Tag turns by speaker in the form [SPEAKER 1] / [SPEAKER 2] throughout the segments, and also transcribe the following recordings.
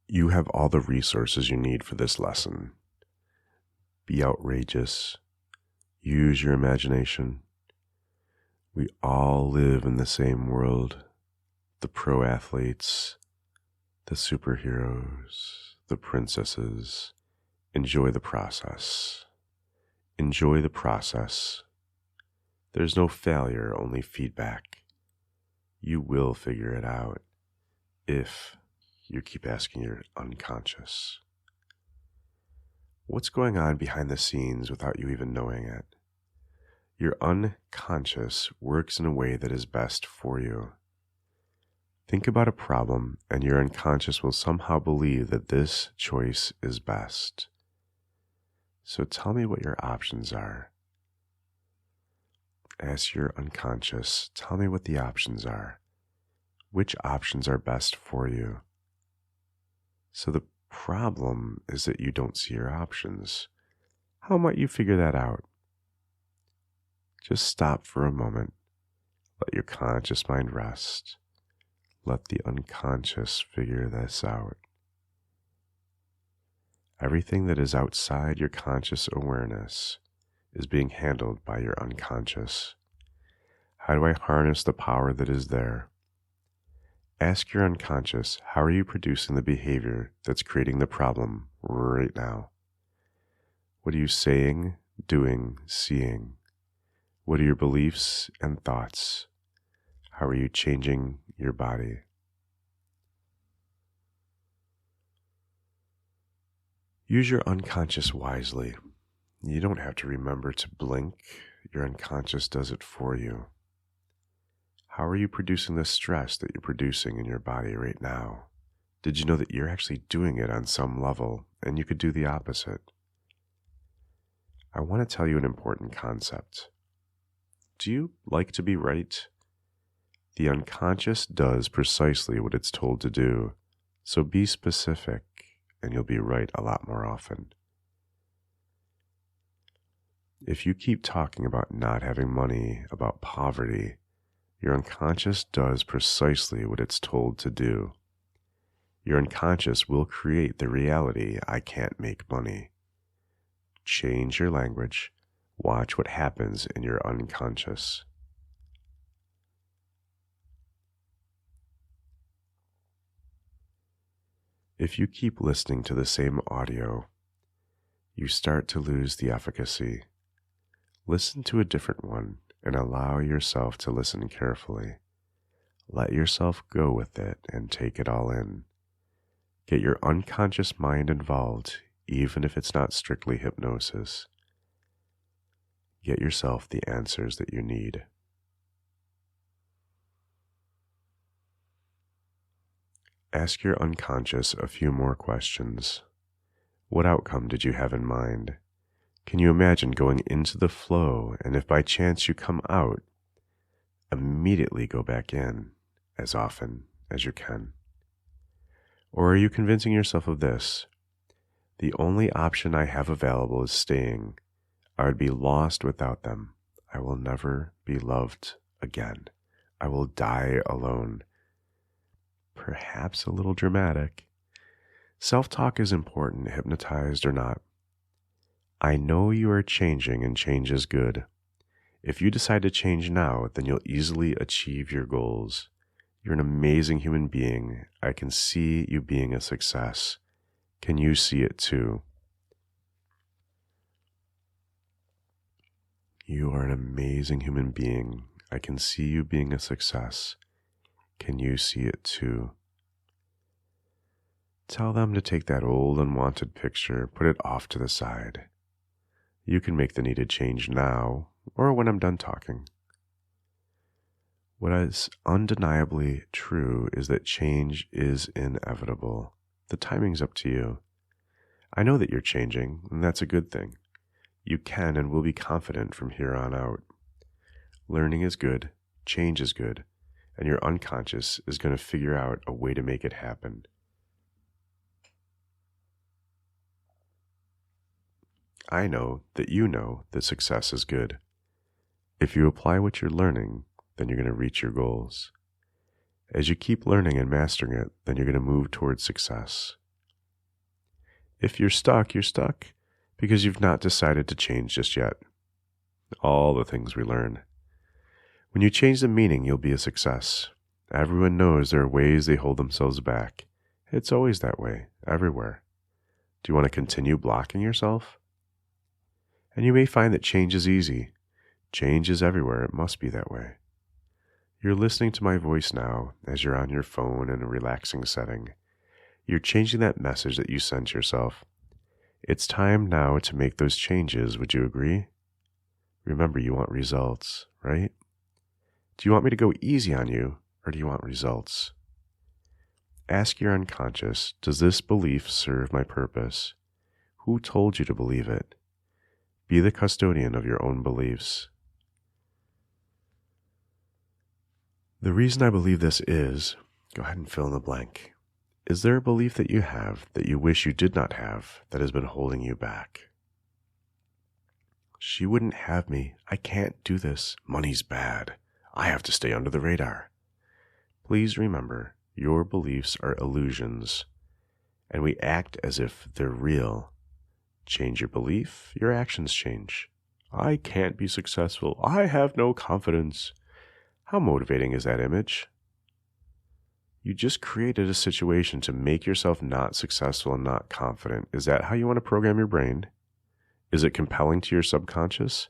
[SPEAKER 1] You have all the resources you need for this lesson. Be outrageous. Use your imagination. We all live in the same world. The pro athletes, the superheroes, the princesses. Enjoy the process. Enjoy the process. There's no failure, only feedback. You will figure it out if you keep asking your unconscious. What's going on behind the scenes without you even knowing it? Your unconscious works in a way that is best for you. Think about a problem, and your unconscious will somehow believe that this choice is best. So tell me what your options are. Ask your unconscious, tell me what the options are. Which options are best for you? So the problem is that you don't see your options. How might you figure that out? Just stop for a moment. Let your conscious mind rest. Let the unconscious figure this out. Everything that is outside your conscious awareness is being handled by your unconscious. How do I harness the power that is there? Ask your unconscious, how are you producing the behavior that's creating the problem right now? What are you saying, doing, seeing? What are your beliefs and thoughts? How are you changing your body? Use your unconscious wisely. You don't have to remember to blink. Your unconscious does it for you. How are you producing the stress that you're producing in your body right now? Did you know that you're actually doing it on some level, and you could do the opposite? I want to tell you an important concept. Do you like to be right? The unconscious does precisely what it's told to do, so be specific, and you'll be right a lot more often. If you keep talking about not having money, about poverty, your unconscious does precisely what it's told to do. Your unconscious will create the reality, I can't make money. Change your language. Watch what happens in your unconscious. If you keep listening to the same audio, you start to lose the efficacy. Listen to a different one and allow yourself to listen carefully. Let yourself go with it and take it all in. Get your unconscious mind involved, even if it's not strictly hypnosis. Get yourself the answers that you need. Ask your unconscious a few more questions. What outcome did you have in mind? Can you imagine going into the flow, and if by chance you come out, immediately go back in as often as you can? Or are you convincing yourself of this? The only option I have available is staying. I would be lost without them. I will never be loved again. I will die alone. Perhaps a little dramatic. Self-talk is important, hypnotized or not. I know you are changing, and change is good. If you decide to change now, then you'll easily achieve your goals. You're an amazing human being. I can see you being a success. Can you see it too? You are an amazing human being. I can see you being a success. Can you see it too? Tell them to take that old unwanted picture, put it off to the side. You can make the needed change now, or when I'm done talking. What is undeniably true is that change is inevitable. The timing's up to you. I know that you're changing, and that's a good thing. You can and will be confident from here on out. Learning is good, change is good, and your unconscious is going to figure out a way to make it happen. I know that success is good. If you apply what you're learning, then you're going to reach your goals. As you keep learning and mastering it, then you're going to move towards success. If you're stuck because you've not decided to change just yet. All the things we learn. When you change the meaning, you'll be a success. Everyone knows there are ways they hold themselves back. It's always that way, everywhere. Do you want to continue blocking yourself? And you may find that change is easy. Change is everywhere. It must be that way. You're listening to my voice now as you're on your phone in a relaxing setting. You're changing that message that you sent yourself. It's time now to make those changes. Would you agree? Remember, you want results, right? Do you want me to go easy on you, or do you want results? Ask your unconscious, does this belief serve my purpose? Who told you to believe it? Be the custodian of your own beliefs. The reason I believe this is, go ahead and fill in the blank. Is there a belief that you have that you wish you did not have that has been holding you back? She wouldn't have me. I can't do this. Money's bad. I have to stay under the radar. Please remember, your beliefs are illusions, and we act as if they're real. Change your belief, your actions change. I can't be successful. I have no confidence. How motivating is that image? You just created a situation to make yourself not successful and not confident. Is that how you want to program your brain? Is it compelling to your subconscious?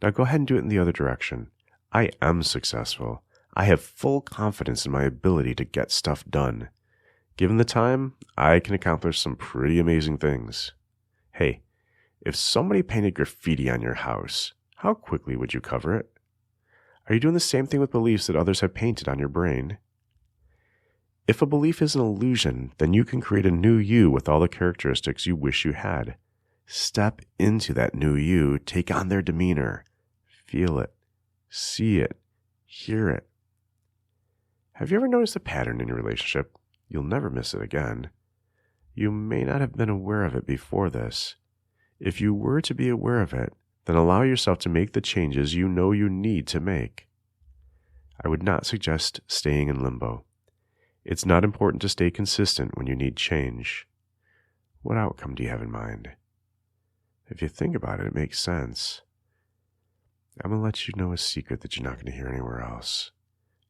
[SPEAKER 1] Now go ahead and do it in the other direction. I am successful. I have full confidence in my ability to get stuff done. Given the time, I can accomplish some pretty amazing things. Hey, if somebody painted graffiti on your house, how quickly would you cover it? Are you doing the same thing with beliefs that others have painted on your brain? If a belief is an illusion, then you can create a new you with all the characteristics you wish you had. Step into that new you, take on their demeanor, feel it, see it, hear it. Have you ever noticed a pattern in your relationship? You'll never miss it again. You may not have been aware of it before this. If you were to be aware of it, then allow yourself to make the changes you know you need to make. I would not suggest staying in limbo. It's not important to stay consistent when you need change. What outcome do you have in mind? If you think about it, it makes sense. I'm going to let you know a secret that you're not going to hear anywhere else.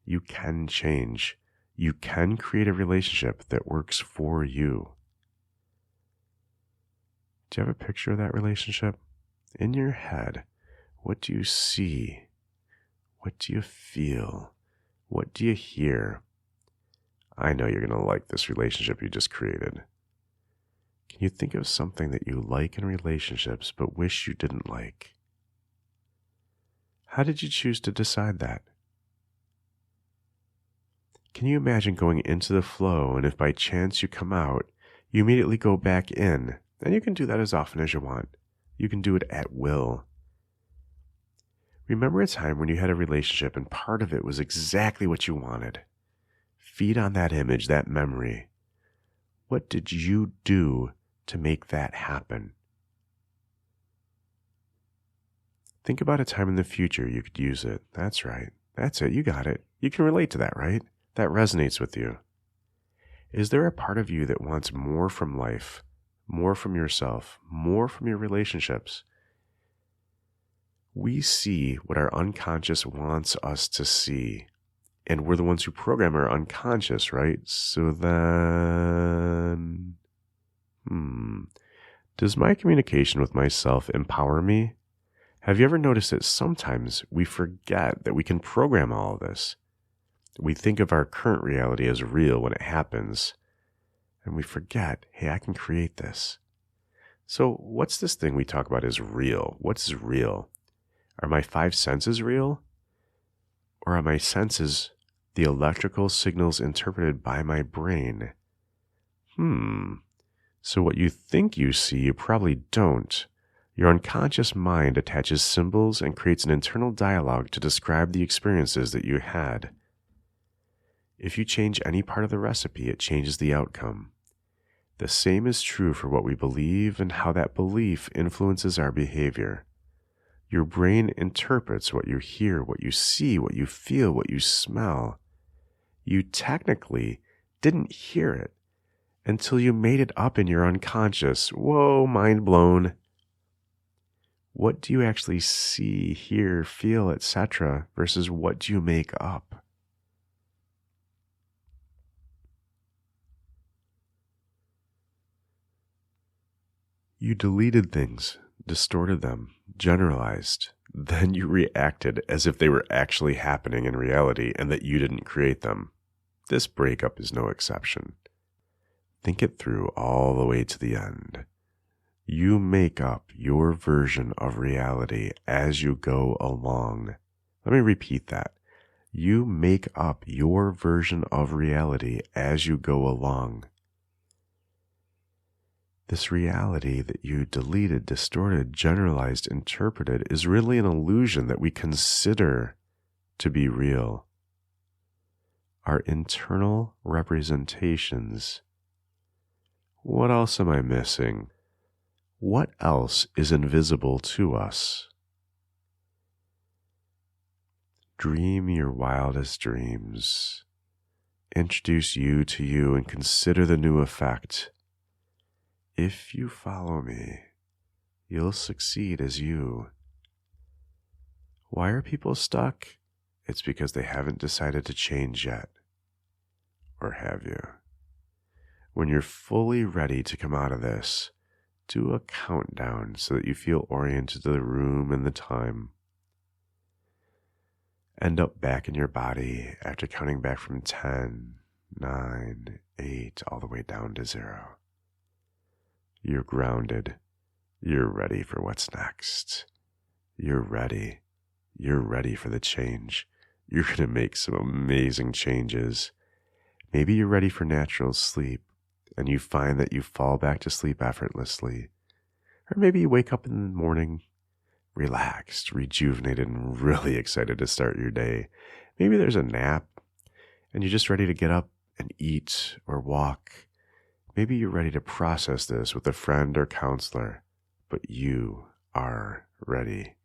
[SPEAKER 1] You can change. You can create a relationship that works for you. Do you have a picture of that relationship? In your head, what do you see? What do you feel? What do you hear? I know you're going to like this relationship you just created. Can you think of something that you like in relationships but wish you didn't like? How did you choose to decide that? Can you imagine going into the flow, and if by chance you come out, you immediately go back in? And you can do that as often as you want. You can do it at will. Remember a time when you had a relationship and part of it was exactly what you wanted. Feed on that image, that memory. What did you do to make that happen? Think about a time in the future you could use it. That's right. That's it. You got it. You can relate to that, right? That resonates with you. Is there a part of you that wants more from life, more from yourself, more from your relationships? We see what our unconscious wants us to see. And we're the ones who program our unconscious, right? So then, does my communication with myself empower me? Have you ever noticed that sometimes we forget that we can program all of this? We think of our current reality as real when it happens, and we forget, hey, I can create this. So what's this thing we talk about as real? What's real? Are my five senses real? Or are my senses the electrical signals interpreted by my brain? So what you think you see, you probably don't. Your unconscious mind attaches symbols and creates an internal dialogue to describe the experiences that you had. If you change any part of the recipe, it changes the outcome. The same is true for what we believe and how that belief influences our behavior. Your brain interprets what you hear, what you see, what you feel, what you smell. You technically didn't hear it, until you made it up in your unconscious. Whoa, mind blown. What do you actually see, hear, feel, etc. versus what do you make up? You deleted things, distorted them, generalized. Then you reacted as if they were actually happening in reality and that you didn't create them. This breakup is no exception. Think it through all the way to the end. You make up your version of reality as you go along. Let me repeat that. You make up your version of reality as you go along. This reality that you deleted, distorted, generalized, interpreted is really an illusion that we consider to be real. Our internal representations. What else am I missing? What else is invisible to us? Dream your wildest dreams. Introduce you to you and consider the new effect. If you follow me, you'll succeed as you. Why are people stuck? It's because they haven't decided to change yet. Or have you? When you're fully ready to come out of this, do a countdown so that you feel oriented to the room and the time. End up back in your body after counting back from 10, 9, 8, all the way down to 0. You're grounded. You're ready for what's next. You're ready. You're ready for the change. You're going to make some amazing changes. Maybe you're ready for natural sleep, and you find that you fall back to sleep effortlessly. Or maybe you wake up in the morning relaxed, rejuvenated, and really excited to start your day. Maybe there's a nap, and you're just ready to get up and eat or walk. Maybe you're ready to process this with a friend or counselor, but you are ready.